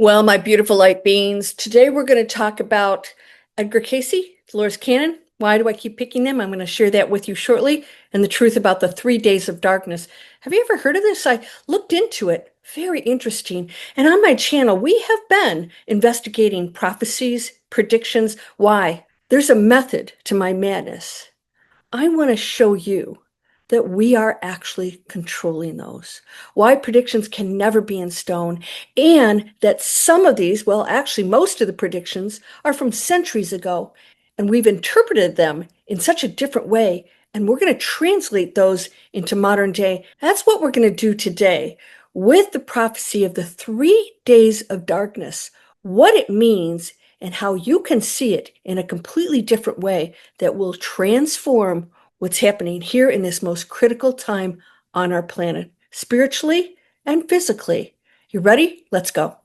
Well, my beautiful light beings, today we're going to talk about Edgar Cayce, Dolores Cannon. Why do I keep picking them? I'm going to share that with you shortly, and the truth about the 3 days of darkness. Have you ever heard of this? I looked into it. Very interesting. And on my channel, we have been investigating prophecies, predictions. Why? There's a method to my madness. I want to show you that we are actually controlling those. Why predictions can never be in stone, and that some of these, well, actually, most of the predictions are from centuries ago, and we've interpreted them in such a different way, and we're going to translate those into modern day. That's what we're going to do today with the prophecy of the 3 days of darkness, what it means, and how you can see it in a completely different way that will transform what's happening here in this most critical time on our planet, spiritually and physically. You ready? Let's go.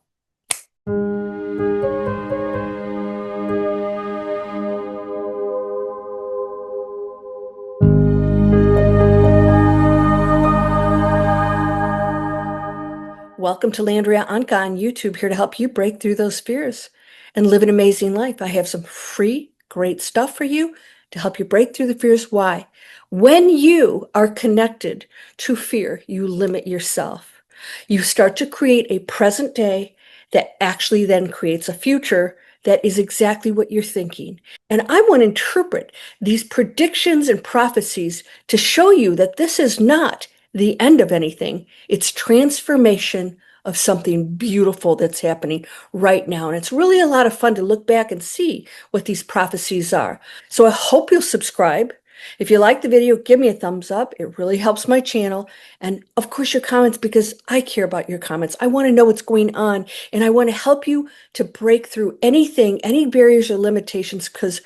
Welcome to Landria, Onkka on YouTube, here to help you break through those fears and live an amazing life. I have some free, great stuff for you to help you break through the fears. Why? When you are connected to fear, you limit yourself. You start to create a present day that actually then creates a future that is exactly what you're thinking. And I want to interpret these predictions and prophecies to show you that this is not the end of anything. It's transformation of something beautiful that's happening right now. And it's really a lot of fun to look back and see what these prophecies are. So I hope you'll subscribe. If you like the video, give me a thumbs up. It really helps my channel. And of course, your comments, because I care about your comments. I want to know what's going on, and I want to help you to break through anything, any barriers or limitations, because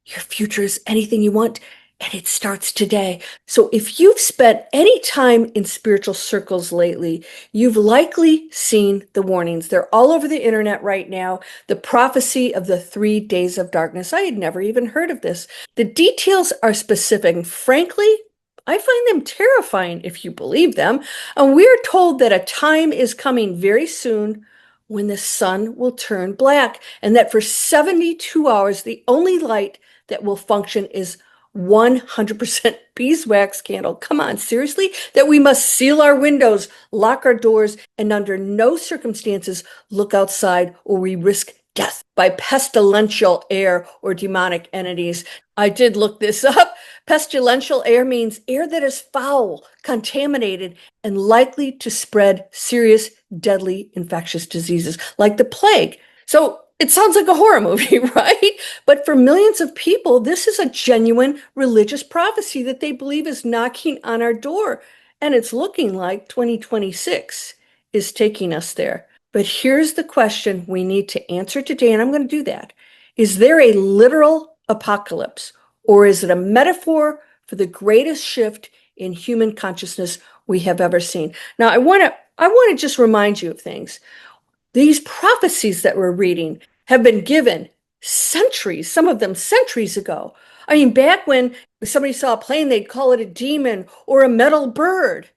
your future is anything you want, and it starts today. So if you've spent any time in spiritual circles lately, you've likely seen the warnings. They're all over the internet right now. The prophecy of the 3 days of darkness. I had never even heard of this. The details are specific, and frankly, I find them terrifying if you believe them. And we're told that a time is coming very soon when the sun will turn black, and that for 72 hours, the only light that will function is 100% beeswax candle. Come on, seriously? That we must seal our windows, lock our doors, and under no circumstances look outside, or we risk death by pestilential air or demonic entities. I did look this up. Pestilential air means air that is foul, contaminated, and likely to spread serious, deadly infectious diseases like the plague. So it sounds like a horror movie, right? But for millions of people, this is a genuine religious prophecy that they believe is knocking on our door. And it's looking like 2026 is taking us there. But here's the question we need to answer today, and I'm going to do that. Is there a literal apocalypse, or is it a metaphor for the greatest shift in human consciousness we have ever seen? Now, I want to just remind you of things. These prophecies that we're reading have been given centuries, some of them centuries ago. I mean, back when somebody saw a plane, they'd call it a demon or a metal bird.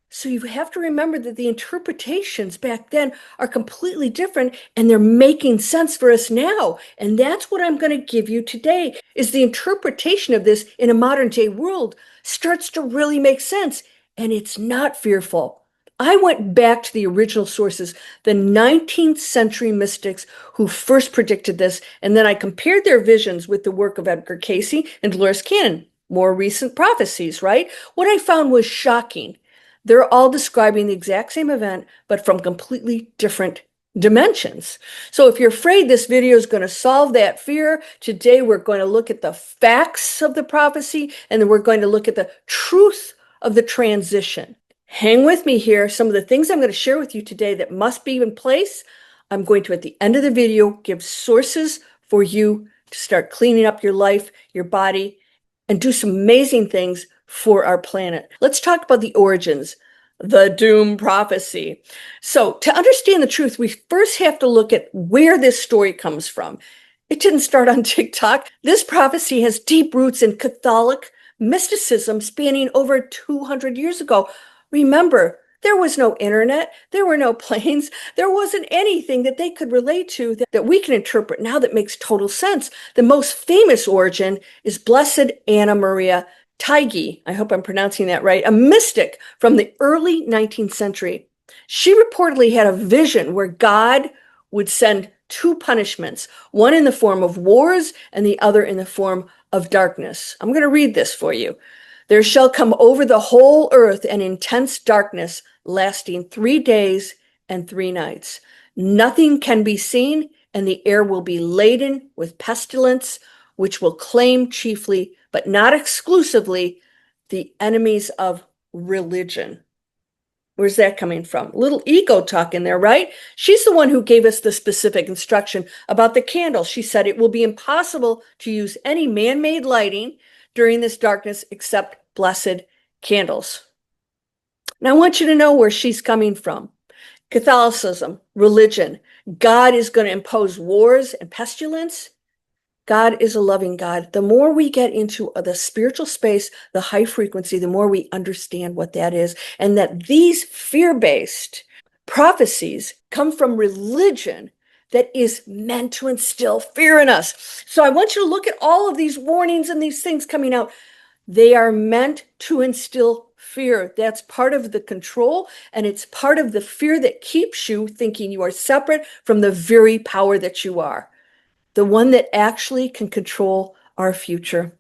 So you have to remember that the interpretations back then are completely different, and they're making sense for us now. And that's what I'm going to give you today, is the interpretation of this in a modern day world starts to really make sense, and it's not fearful. I went back to the original sources, the 19th century mystics who first predicted this, and then I compared their visions with the work of Edgar Cayce and Dolores Cannon, more recent prophecies, right? What I found was shocking. They're all describing the exact same event, but from completely different dimensions. So if you're afraid this video is going to solve that fear, today we're going to look at the facts of the prophecy, and then we're going to look at the truth of the transition. Hang with me here. Some of the things I'm going to share with you today that must be in place, I'm going to, at the end of the video, give sources for you to start cleaning up your life, your body, and do some amazing things for our planet. Let's talk about the origins, the doom prophecy. So to understand the truth, we first have to look at where this story comes from. It didn't start on TikTok. This prophecy has deep roots in Catholic mysticism spanning over 200 years ago. Remember, There was no internet. There were no planes. There wasn't anything that they could relate to that we can interpret now that makes total sense. The most famous origin is Blessed Anna Maria Taigi. I hope I'm pronouncing that right. A mystic from the early 19th century. She reportedly had a vision where God would send two punishments, one in the form of wars and the other in the form of darkness. I'm going to read this for you. There shall come over the whole earth an intense darkness lasting 3 days and 3 nights. Nothing can be seen, and the air will be laden with pestilence, which will claim chiefly, but not exclusively, the enemies of religion. Where's that coming from? Little ego talk in there, right? She's the one who gave us the specific instruction about the candle. She said it will be impossible to use any man-made lighting during this darkness except blessed candles. Now, I want you to know where she's coming from. Catholicism, religion. God is going to impose wars and pestilence. God is a loving God. The more we get into the spiritual space, the high frequency, the more we understand what that is, and that these fear-based prophecies come from religion that is meant to instill fear in us. So I want you to look at all of these warnings and these things coming out. They are meant to instill fear. That's part of the control, and it's part of the fear that keeps you thinking you are separate from the very power that you are, the one that actually can control our future.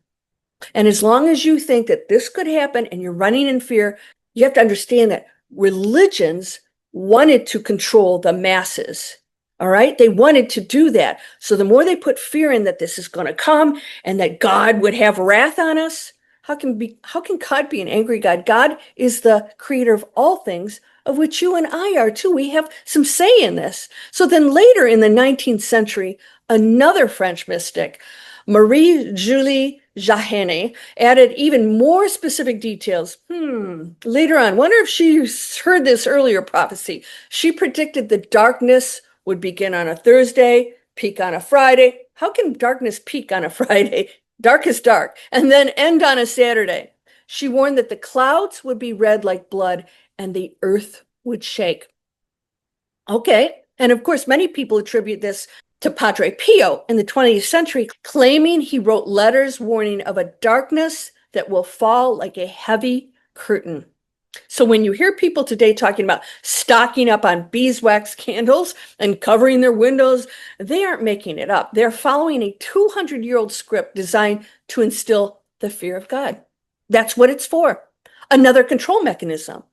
And as long as you think that this could happen and you're running in fear, you have to understand that religions wanted to control the masses. All right? They wanted to do that. So the more they put fear in that this is going to come and that God would have wrath on us, how can God be an angry God? God is the creator of all things, of which you and I are too. We have some say in this. So then later in the 19th century, another French mystic, Marie-Julie Jahenny, added even more specific details. Later on, wonder if she heard this earlier prophecy. She predicted the darkness would begin on a Thursday, peak on a Friday. How can darkness peak on a Friday? Dark is dark, and then end on a Saturday. She warned that the clouds would be red like blood and the earth would shake. Okay, and of course, many people attribute this to Padre Pio in the 20th century, claiming he wrote letters warning of a darkness that will fall like a heavy curtain. So when you hear people today talking about stocking up on beeswax candles and covering their windows, they aren't making it up. They're following a 200-year-old script designed to instill the fear of God. That's what it's for. Another control mechanism.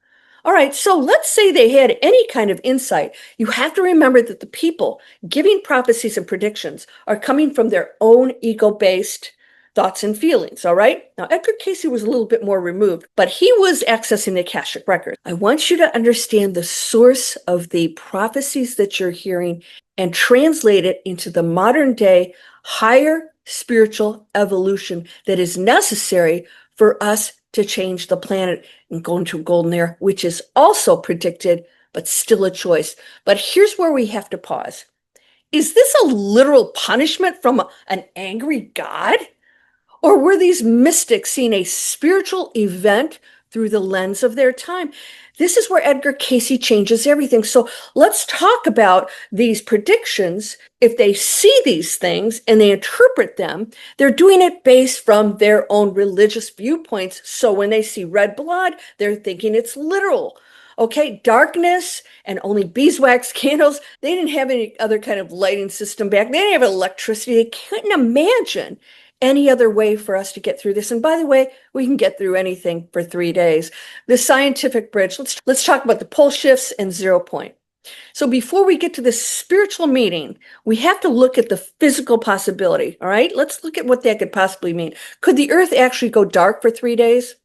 All right, so let's say they had any kind of insight. You have to remember that the people giving prophecies and predictions are coming from their own ego-based thoughts and feelings, all right? Now, Edgar Cayce was a little bit more removed, but he was accessing the Akashic record. I want you to understand the source of the prophecies that you're hearing and translate it into the modern day higher spiritual evolution that is necessary for us to change the planet and go into a golden era, which is also predicted, but still a choice. But here's where we have to pause. Is this a literal punishment from an angry God? Or were these mystics seeing a spiritual event through the lens of their time? This is where Edgar Cayce changes everything. So let's talk about these predictions. If they see these things and they interpret them, they're doing it based from their own religious viewpoints. So when they see red blood, they're thinking it's literal. Okay, darkness and only beeswax candles. They didn't have any other kind of lighting system back. They didn't have electricity. They couldn't imagine any other way for us to get through this. And by the way, we can get through anything for 3 days. The scientific bridge, let's talk about the pole shifts and 0 point. So before we get to this spiritual meeting, we have to look at the physical possibility, all right? Let's look at what that could possibly mean. Could the earth actually go dark for 3 days?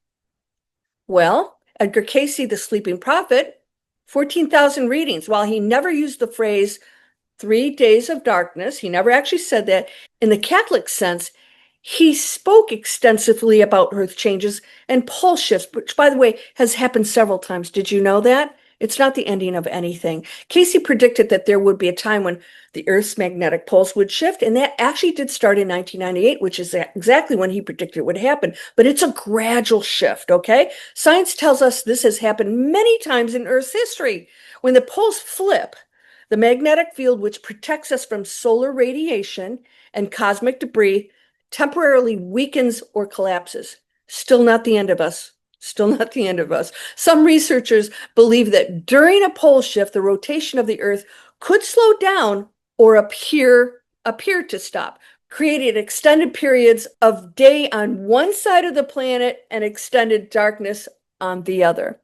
Well, Edgar Cayce, the sleeping prophet, 14,000 readings. While he never used the phrase 3 days of darkness, he never actually said that. In the Catholic sense, he spoke extensively about earth changes and pole shifts, which, by the way, has happened several times. Did you know that? It's not the ending of anything. Cayce predicted that there would be a time when the Earth's magnetic poles would shift, and that actually did start in 1998, which is exactly when he predicted it would happen. But it's a gradual shift, okay? Science tells us this has happened many times in Earth's history. When the poles flip, the magnetic field, which protects us from solar radiation and cosmic debris, temporarily weakens or collapses. Still not the end of us. Still not the end of us. Some researchers believe that during a pole shift, the rotation of the Earth could slow down or appear to stop, creating extended periods of day on one side of the planet and extended darkness on the other.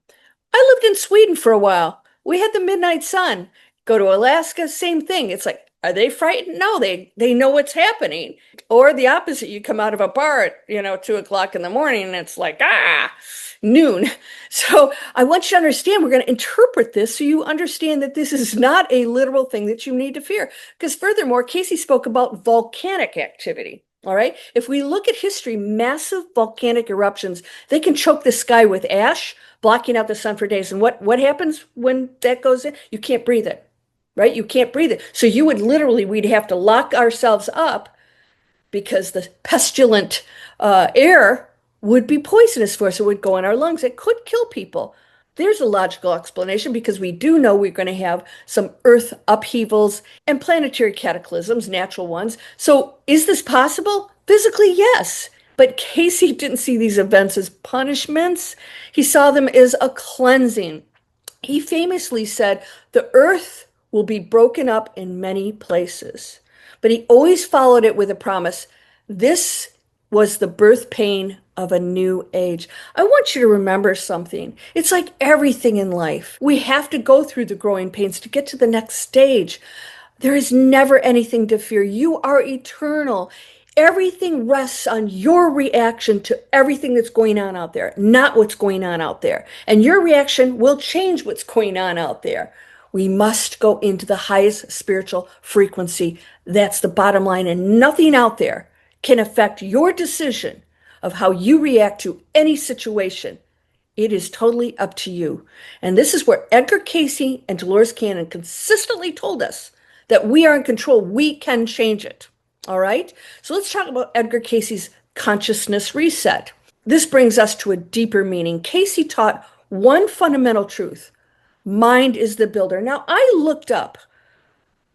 I lived in Sweden for a while. We had the midnight sun. Go to Alaska, same thing. It's like, are they frightened? No, they know what's happening. Or the opposite, you come out of a bar at 2:00 in the morning and it's like, noon. So I want you to understand, we're going to interpret this so you understand that this is not a literal thing that you need to fear. Because furthermore, Cayce spoke about volcanic activity. All right. If we look at history, massive volcanic eruptions, they can choke the sky with ash, blocking out the sun for days. And what happens when that goes in? You can't breathe it, right? You can't breathe it. So we'd have to lock ourselves up because the pestilent air would be poisonous for us. It would go in our lungs. It could kill people. There's a logical explanation because we do know we're going to have some earth upheavals and planetary cataclysms, natural ones. So is this possible? Physically, yes. But Cayce didn't see these events as punishments. He saw them as a cleansing. He famously said, the earth will be broken up in many places. But he always followed it with a promise. This was the birth pain of a new age. I want you to remember something. It's like everything in life. We have to go through the growing pains to get to the next stage. There is never anything to fear. You are eternal. Everything rests on your reaction to everything that's going on out there, not what's going on out there. And your reaction will change what's going on out there. We must go into the highest spiritual frequency. That's the bottom line, and nothing out there can affect your decision of how you react to any situation. It is totally up to you. And this is where Edgar Cayce and Dolores Cannon consistently told us that we are in control. We can change it. All right? So let's talk about Edgar Cayce's consciousness reset. This brings us to a deeper meaning. Cayce taught one fundamental truth. Mind is the builder. Now, I looked up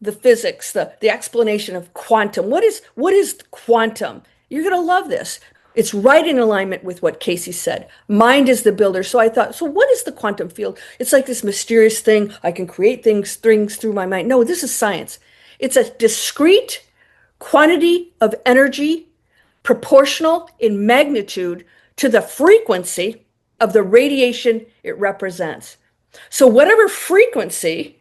the physics, the explanation of quantum. What is quantum? You're going to love this. It's right in alignment with what Cayce said. Mind is the builder. So I thought, so what is the quantum field? It's like this mysterious thing. I can create things through my mind. No, this is science. It's a discrete quantity of energy proportional in magnitude to the frequency of the radiation it represents. So whatever frequency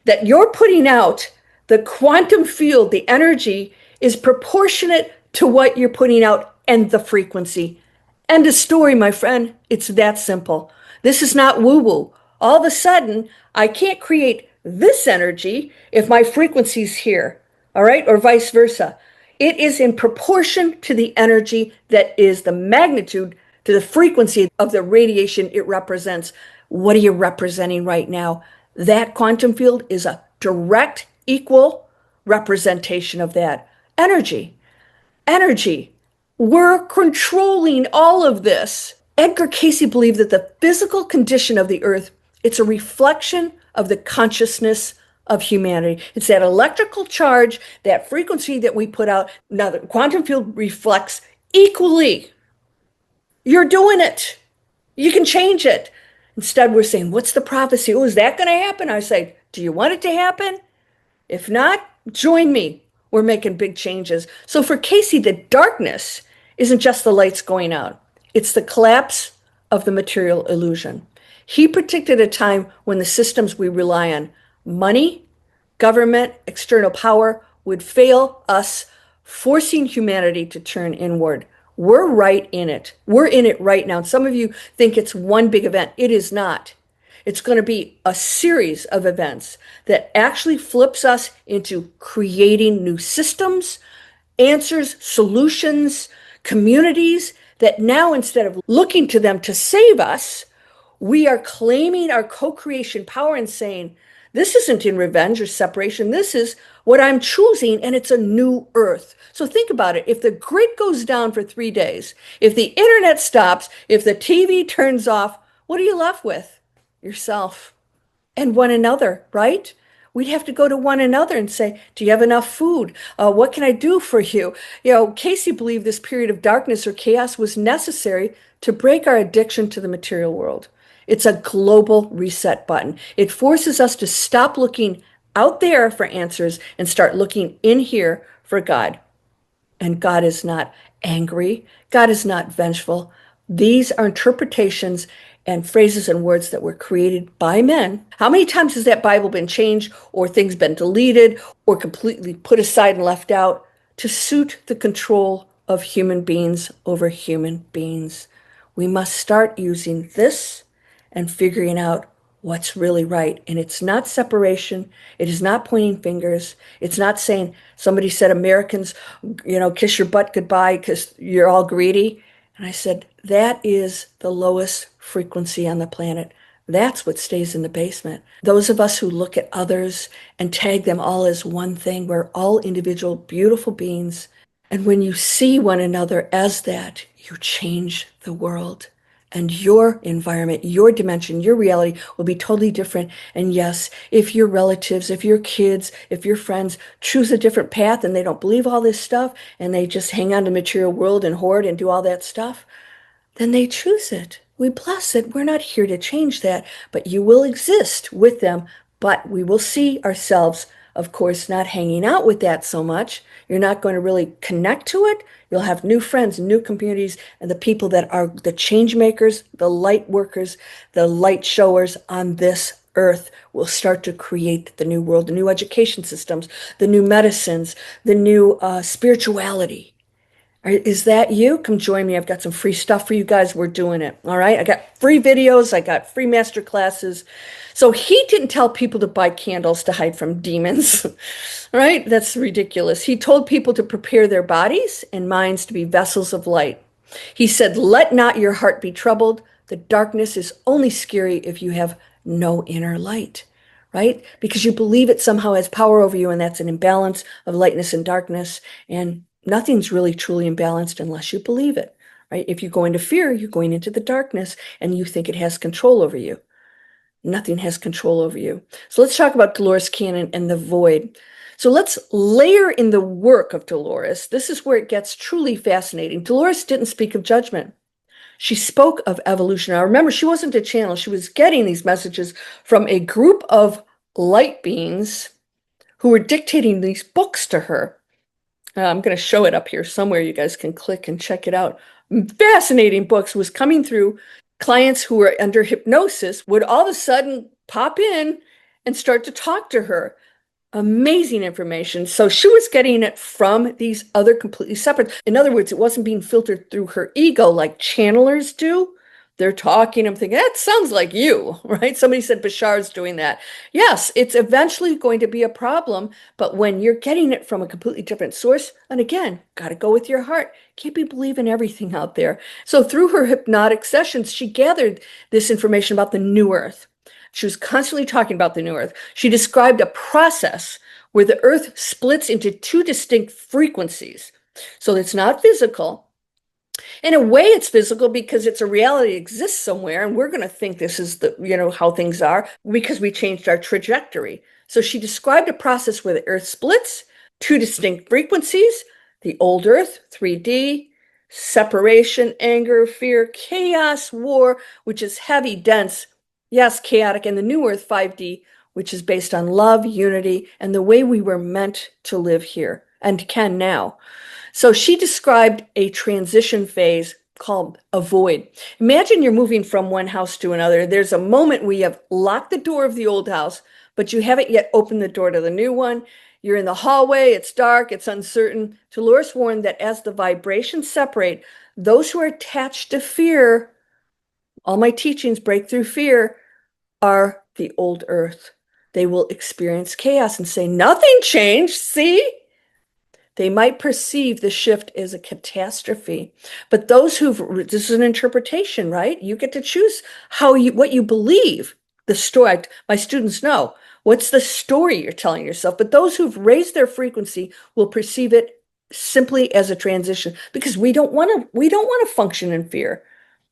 that you're putting out, the quantum field, the energy, is proportionate to what you're putting out and the frequency. End of story, my friend. It's that simple. This is not woo-woo. All of a sudden, I can't create this energy if my frequency's here, all right, or vice versa. It is in proportion to the energy that is the magnitude to the frequency of the radiation it represents. What are you representing right now? That quantum field is a direct, equal representation of that energy. Energy. We're controlling all of this. Edgar Cayce believed that the physical condition of the earth, it's a reflection of the consciousness of humanity. It's that electrical charge, that frequency that we put out. Now the quantum field reflects equally. You're doing it. You can change it. Instead, we're saying, what's the prophecy? Oh, is that going to happen? I say, do you want it to happen? If not, join me. We're making big changes. So for Cayce, the darkness isn't just the lights going out. It's the collapse of the material illusion. He predicted a time when the systems we rely on, money, government, external power, would fail us, forcing humanity to turn inward. We're right in it. We're in it right now. And some of you think it's one big event. It is not. It's going to be a series of events that actually flips us into creating new systems, answers, solutions, communities that now, instead of looking to them to save us, We are claiming our co-creation power and saying, this isn't in revenge or separation. This is what I'm choosing, and it's a new earth. So think about it. If the grid goes down for 3 days, if the internet stops, if the TV turns off, what are you left with? Yourself and one another, right? We'd have to go to one another and say, do you have enough food? What can I do for you? Cayce believed this period of darkness or chaos was necessary to break our addiction to the material world. It's a global reset button. It forces us to stop looking out there for answers and start looking in here for God. And God is not angry. God is not vengeful. These are interpretations and phrases and words that were created by men. How many times has that Bible been changed or things been deleted or completely put aside and left out to suit the control of human beings over human beings? We must start using this and figuring out what's really right. And it's not separation. It is not pointing fingers. It's not saying somebody said Americans, kiss your butt goodbye because you're all greedy. And I said, that is the lowest frequency on the planet. That's what stays in the basement. Those of us who look at others and tag them all as one thing, we're all individual, beautiful beings. And when you see one another as that, you change the world. And your environment, your dimension, your reality will be totally different. And yes, if your relatives, if your kids, if your friends choose a different path and they don't believe all this stuff and they just hang on to the material world and hoard and do all that stuff, then they choose it. We bless it. We're not here to change that, but you will exist with them. But we will see ourselves, of course, not hanging out with that so much. You're not going to really connect to it. You'll have new friends, new communities, and the people that are the change makers, the light workers, the light showers on this earth will start to create the new world, the new education systems, the new medicines, the new spirituality. Is that you? Come join me. I've got some free stuff for you guys. We're doing it. All right. I got free videos. I got free master classes. So he didn't tell people to buy candles to hide from demons, right? That's ridiculous. He told people to prepare their bodies and minds to be vessels of light. He said, let not your heart be troubled. The darkness is only scary if you have no inner light, right? Because you believe it somehow has power over you, and that's an imbalance of lightness and darkness. And nothing's really truly imbalanced unless you believe it, right? If you go into fear, you're going into the darkness and you think it has control over you. Nothing has control over you. So let's talk about Dolores Cannon and the void. So let's layer in the work of Dolores. This is where it gets truly fascinating. Dolores didn't speak of judgment. She spoke of evolution. Now remember, she wasn't a channel. She was getting these messages from a group of light beings who were dictating these books to her. I'm going to show it up here somewhere. You guys can click and check it out. Fascinating books was coming through. Clients who were under hypnosis would all of a sudden pop in and start to talk to her. Amazing information. So she was getting it from these other completely separate. In other words, it wasn't being filtered through her ego like channelers do. They're talking. I'm thinking, that sounds like you, right? Somebody said Bashar's doing that. Yes, it's eventually going to be a problem. But when you're getting it from a completely different source, and again, got to go with your heart. Can't be believing everything out there. So through her hypnotic sessions, she gathered this information about the new earth. She was constantly talking about the new earth. She described a process where the earth splits into two distinct frequencies. So it's not physical. In a way, it's physical because it's a reality that exists somewhere, and we're going to think this is how things are because we changed our trajectory. So she described a process where the earth splits, two distinct frequencies, the old earth, 3D, separation, anger, fear, chaos, war, which is heavy, dense, yes, chaotic, and the new earth, 5D, which is based on love, unity, and the way we were meant to live here and can now. So she described a transition phase called a void. Imagine you're moving from one house to another. There's a moment where you have locked the door of the old house, but you haven't yet opened the door to the new one. You're in the hallway, it's dark, it's uncertain. Dolores warned that as the vibrations separate, those who are attached to fear, all my teachings, break through fear, are the old earth. They will experience chaos and say, nothing changed, see? They might perceive the shift as a catastrophe. But those this is an interpretation, right? You get to choose what you believe. The story, my students know, what's the story you're telling yourself? But those who've raised their frequency will perceive it simply as a transition, because we don't want to function in fear.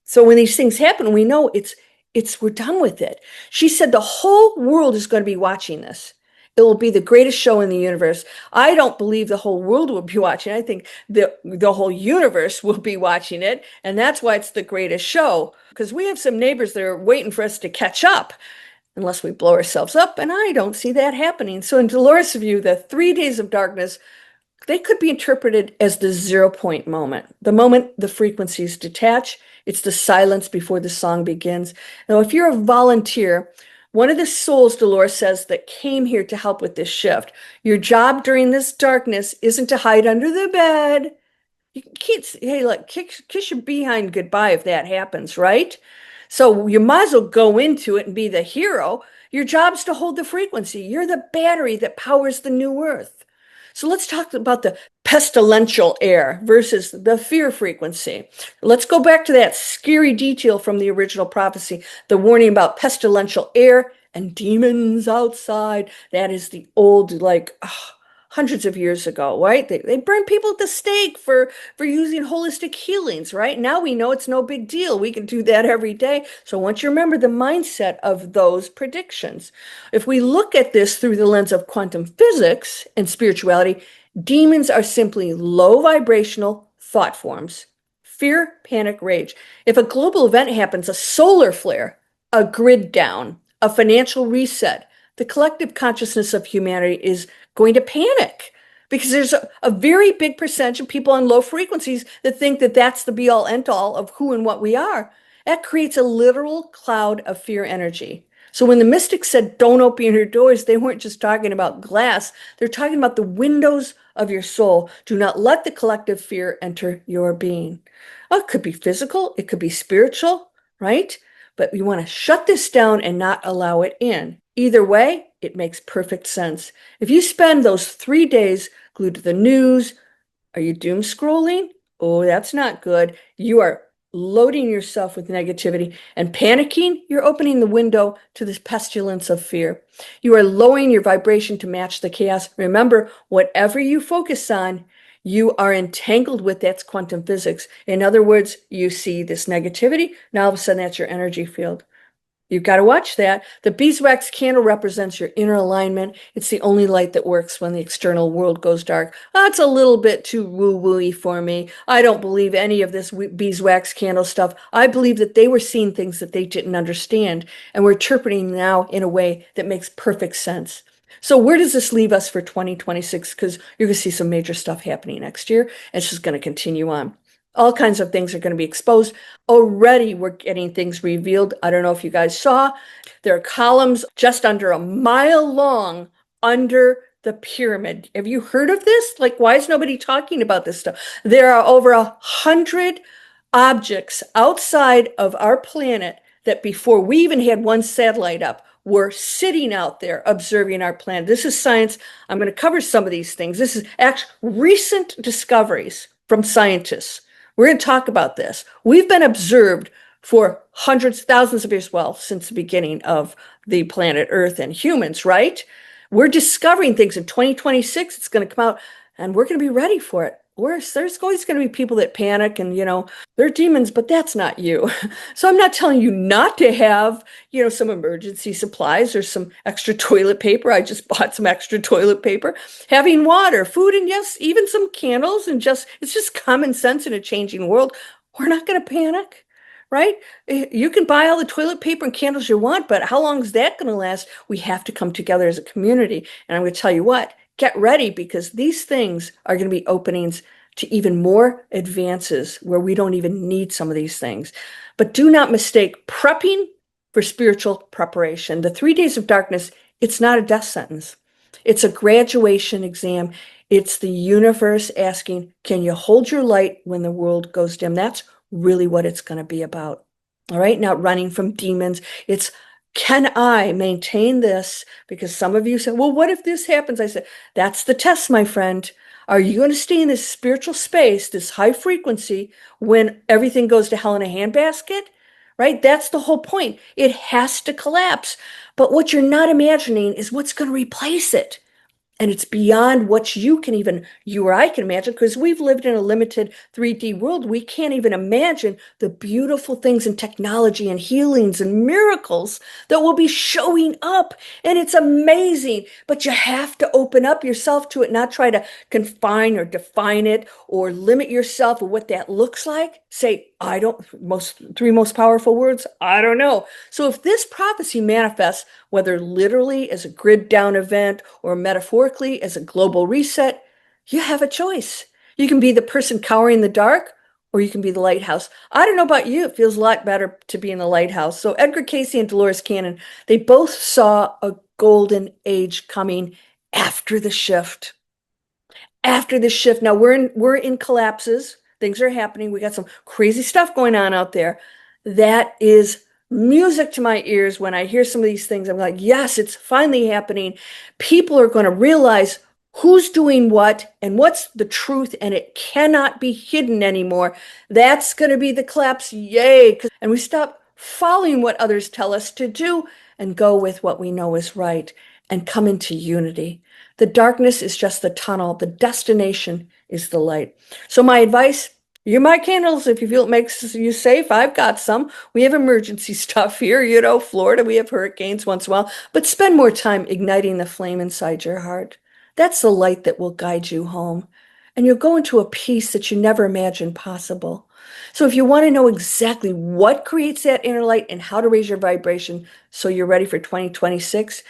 So when these things happen, we know we're done with it. She said the whole world is going to be watching this. It will be the greatest show in the universe. I don't believe the whole world will be watching. I think the whole universe will be watching it, and that's why it's the greatest show, because we have some neighbors that are waiting for us to catch up, unless we blow ourselves up, and I don't see that happening. So in Dolores' view, the 3 days of darkness, they could be interpreted as the 0 point moment, the moment the frequencies detach. It's the silence before the song begins. Now, if you're a volunteer, one of the souls, Dolores says, that came here to help with this shift, your job during this darkness isn't to hide under the bed. You can't, hey, look, kiss your behind goodbye if that happens, right? So you might as well go into it and be the hero. Your job's to hold the frequency. You're the battery that powers the new earth. So let's talk about the pestilential air versus the fear frequency. Let's go back to that scary detail from the original prophecy, the warning about pestilential air and demons outside. That is the old, hundreds of years ago, right? They burned people at the stake for using holistic healings, right? Now we know it's no big deal. We can do that every day. So once you remember the mindset of those predictions, if we look at this through the lens of quantum physics and spirituality, demons are simply low vibrational thought forms. Fear, panic, rage. If a global event happens, a solar flare, a grid down, a financial reset, the collective consciousness of humanity is going to panic, because there's a very big percentage of people on low frequencies that think that that's the be all end all of who and what we are. That creates a literal cloud of fear energy. So when the mystics said, don't open your doors, they weren't just talking about glass. They're talking about the windows of your soul. Do not let the collective fear enter your being. Oh, it could be physical. It could be spiritual, right? But you want to shut this down and not allow it in. Either way, it makes perfect sense. If you spend those 3 days glued to the news, are you doom scrolling? Oh, that's not good. You are loading yourself with negativity and panicking. You're opening the window to this pestilence of fear. You are lowering your vibration to match the chaos. Remember, whatever you focus on, you are entangled with. That's quantum physics. In other words, you see this negativity. Now all of a sudden that's your energy field. You've got to watch that. The beeswax candle represents your inner alignment. It's the only light that works when the external world goes dark. That's a little bit too woo-woo-y for me. I don't believe any of this beeswax candle stuff. I believe that they were seeing things that they didn't understand, and we're interpreting now in a way that makes perfect sense. So where does this leave us for 2026? Because you're going to see some major stuff happening next year, and it's just going to continue on. All kinds of things are going to be exposed. Already we're getting things revealed. I don't know if you guys saw, there are columns just under a mile long under the pyramid. Have you heard of this? Like, why is nobody talking about this stuff? There are over 100 objects outside of our planet that before we even had one satellite up, were sitting out there observing our planet. This is science. I'm going to cover some of these things. This is actually recent discoveries from scientists. We're going to talk about this. We've been observed for hundreds, thousands of years, well, since the beginning of the planet Earth and humans, right? We're discovering things in 2026. It's going to come out, and we're going to be ready for it. There's always going to be people that panic and, they're demons, but that's not you. So I'm not telling you not to have, some emergency supplies or some extra toilet paper. I just bought some extra toilet paper, having water, food, and yes, even some candles, and it's just common sense in a changing world. We're not going to panic, right? You can buy all the toilet paper and candles you want, but how long is that going to last? We have to come together as a community. And I'm going to tell you what, get ready, because these things are going to be openings to even more advances where we don't even need some of these things. But do not mistake prepping for spiritual preparation. The 3 days of darkness, it's not a death sentence. It's a graduation exam. It's the universe asking, can you hold your light when the world goes dim? That's really what it's going to be about. All right, not running from demons. It's Can I maintain this? Because some of you said, well, what if this happens? I said, that's the test, my friend. Are you going to stay in this spiritual space, this high frequency, when everything goes to hell in a handbasket? Right? That's the whole point. It has to collapse. But what you're not imagining is what's going to replace it. And it's beyond what you or I can imagine, because we've lived in a limited 3D world. We can't even imagine the beautiful things in technology and healings and miracles that will be showing up. And it's amazing. But you have to open up yourself to it, not try to confine or define it or limit yourself or what that looks like. Say, I don't, three most powerful words, I don't know. So if this prophecy manifests, whether literally as a grid down event or metaphorically as a global reset, you have a choice. You can be the person cowering in the dark, or you can be the lighthouse. I don't know about you, it feels a lot better to be in the lighthouse. So Edgar Cayce and Dolores Cannon, they both saw a golden age coming after the shift. After the shift, now we're in collapses. Things are happening. We got some crazy stuff going on out there. That is music to my ears when I hear some of these things. I'm like, yes, it's finally happening. People are going to realize who's doing what and what's the truth, and it cannot be hidden anymore. That's going to be the collapse. Yay. And we stop following what others tell us to do and go with what we know is right and come into unity. The darkness is just the tunnel. The destination is the light. So my advice, you're my candles. If you feel it makes you safe, I've got some. We have emergency stuff here, Florida, we have hurricanes once in a while, but spend more time igniting the flame inside your heart. That's the light that will guide you home. And you'll go into a peace that you never imagined possible. So if you want to know exactly what creates that inner light and how to raise your vibration so you're ready for 2026,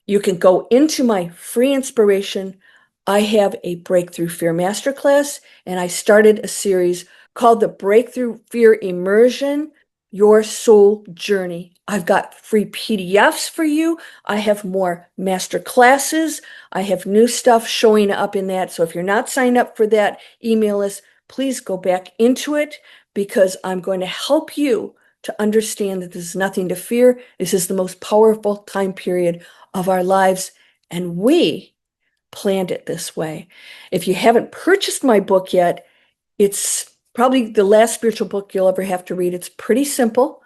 you can go into my free inspiration. I have a Breakthrough Fear Masterclass, and I started a series called the Breakthrough Fear Immersion, Your Soul Journey. I've got free PDFs for you. I have more master classes. I have new stuff showing up in that. So if you're not signed up for that email list, please go back into it, because I'm going to help you to understand that there's nothing to fear. This is the most powerful time period of our lives, and we planned it this way. If you haven't purchased my book yet, it's probably the last spiritual book you'll ever have to read. It's pretty simple.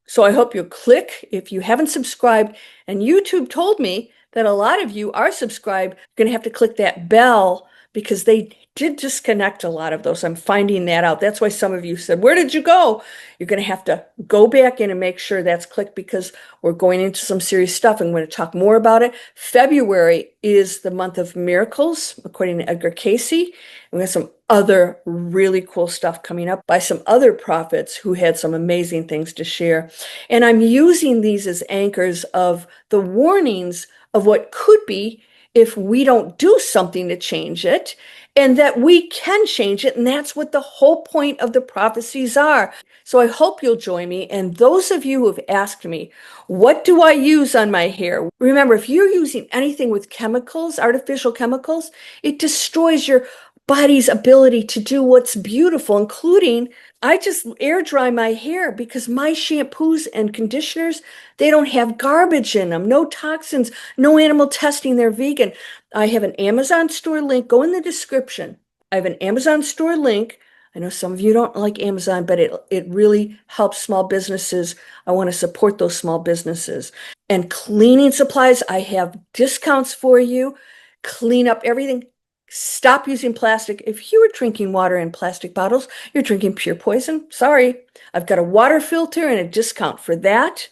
So I hope you'll click if you haven't subscribed. And YouTube told me that a lot of you are subscribed. You're going to have to click that bell, because they did disconnect a lot of those. I'm finding that out. That's why some of you said, where did you go? You're going to have to go back in and make sure that's clicked, because we're going into some serious stuff. I'm going to talk more about it. February is the month of miracles, according to Edgar Cayce. And we have some other really cool stuff coming up by some other prophets who had some amazing things to share. And I'm using these as anchors of the warnings of what could be if we don't do something to change it, and that we can change it. And that's what the whole point of the prophecies are. So I hope you'll join me. And those of you who have asked me, what do I use on my hair? Remember, if you're using anything with chemicals, artificial chemicals, it destroys your body's ability to do what's beautiful, including I just air dry my hair, because my shampoos and conditioners, they don't have garbage in them, no toxins, no animal testing, they're vegan. I have an Amazon store link. Go in the description. I have an Amazon store link. I know some of you don't like Amazon, but it really helps small businesses. I want to support those small businesses. And cleaning supplies, I have discounts for you. Clean up everything. Stop using plastic. If you were drinking water in plastic bottles, you're drinking pure poison. Sorry. I've got a water filter and a discount for that.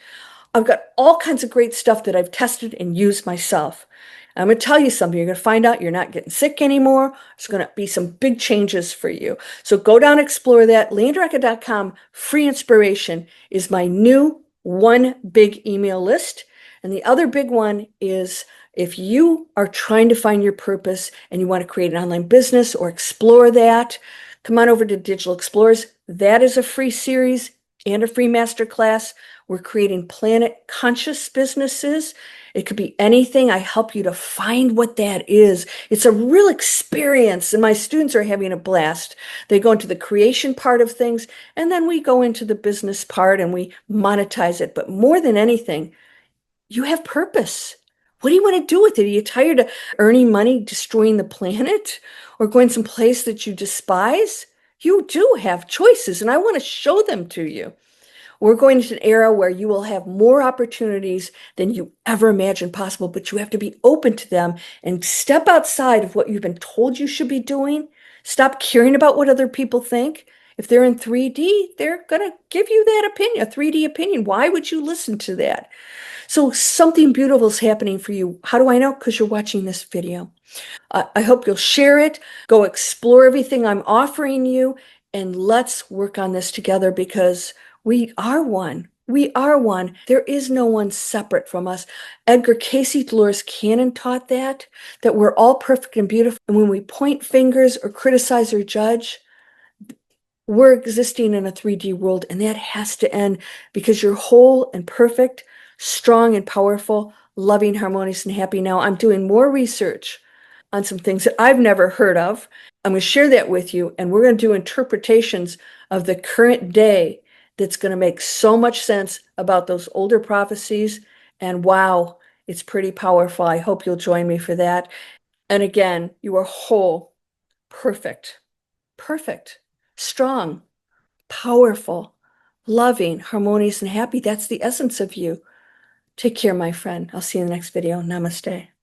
I've got all kinds of great stuff that I've tested and used myself. I'm going to tell you something. You're going to find out you're not getting sick anymore. There's going to be some big changes for you. So go down, explore that. Landria.com, free inspiration, is my new one big email list. And the other big one is, if you are trying to find your purpose and you want to create an online business or explore that, come on over to Digital Explorers. That is a free series and a free masterclass. We're creating planet conscious businesses. It could be anything. I help you to find what that is. It's a real experience, and my students are having a blast. They go into the creation part of things, and then we go into the business part and we monetize it. But more than anything, You have purpose. What do you want to do with it? Are you tired of earning money, destroying the planet, or going someplace that you despise? You do have choices, and I want to show them to you. We're going into an era where you will have more opportunities than you ever imagined possible, but you have to be open to them and step outside of what you've been told you should be doing. Stop caring about what other people think. If they're in 3D, they're going to give you that opinion, a 3D opinion. Why would you listen to that? So something beautiful is happening for you. How do I know? Because you're watching this video. I hope you'll share it. Go explore everything I'm offering you, and let's work on this together because we are one. We are one. There is no one separate from us. Edgar Cayce Dolores Cannon taught that we're all perfect and beautiful. And when we point fingers or criticize or judge, we're existing in a 3D world, and that has to end because you're whole and perfect, strong and powerful, loving, harmonious, and happy. Now, I'm doing more research on some things that I've never heard of. I'm going to share that with you, and we're going to do interpretations of the current day that's going to make so much sense about those older prophecies. And wow, it's pretty powerful. I hope you'll join me for that. And again, you are whole, perfect, perfect, strong, powerful, loving, harmonious, and happy. That's the essence of you. Take care, my friend. I'll see you in the next video. Namaste.